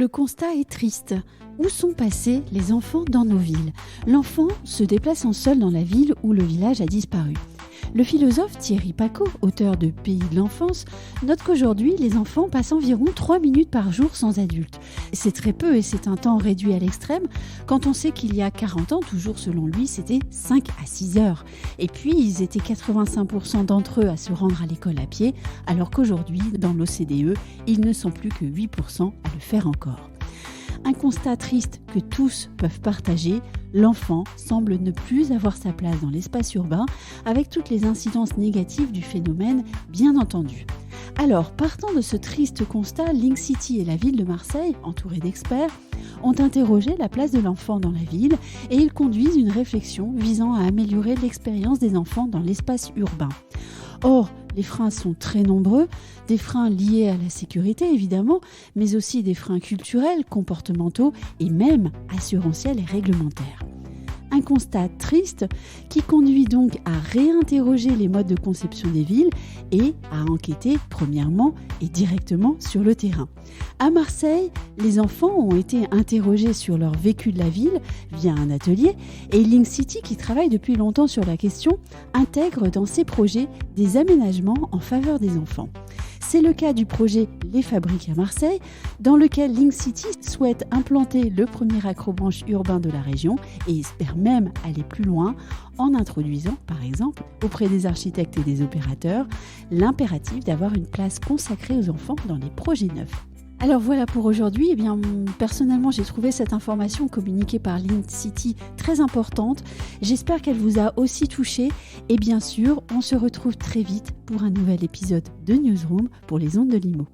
Le constat est triste. Où sont passés les enfants dans nos villes ? L'enfant se déplaçant seul dans la ville où le village a disparu. Le philosophe Thierry Pacaud, auteur de Pays de l'enfance, note qu'aujourd'hui, les enfants passent environ 3 minutes par jour sans adultes. C'est très peu et c'est un temps réduit à l'extrême quand on sait qu'il y a 40 ans, toujours selon lui, c'était 5 à 6 heures. Et puis, ils étaient 85% d'entre eux à se rendre à l'école à pied, alors qu'aujourd'hui, dans l'OCDE, ils ne sont plus que 8% à le faire encore. Un constat triste que tous peuvent partager, l'enfant semble ne plus avoir sa place dans l'espace urbain avec toutes les incidences négatives du phénomène, bien entendu. Alors, partant de ce triste constat, Link City et la ville de Marseille, entourés d'experts, ont interrogé la place de l'enfant dans la ville et ils conduisent une réflexion visant à améliorer l'expérience des enfants dans l'espace urbain. Or, les freins sont très nombreux, des freins liés à la sécurité évidemment, mais aussi des freins culturels, comportementaux et même assurantiels et réglementaires. Un constat triste qui conduit donc à réinterroger les modes de conception des villes et à enquêter premièrement et directement sur le terrain. À Marseille, les enfants ont été interrogés sur leur vécu de la ville via un atelier et Link City, qui travaille depuis longtemps sur la question, intègre dans ses projets des aménagements en faveur des enfants. C'est le cas du projet Les Fabriques à Marseille, dans lequel Link City souhaite implanter le premier accrobranche urbain de la région et espère même aller plus loin en introduisant, par exemple, auprès des architectes et des opérateurs, l'impératif d'avoir une place consacrée aux enfants dans les projets neufs. Alors voilà pour aujourd'hui. Personnellement, j'ai trouvé cette information communiquée par Link City très importante. J'espère qu'elle vous a aussi touché. Et bien sûr, on se retrouve très vite pour un nouvel épisode de Newsroom pour les ondes de Limo.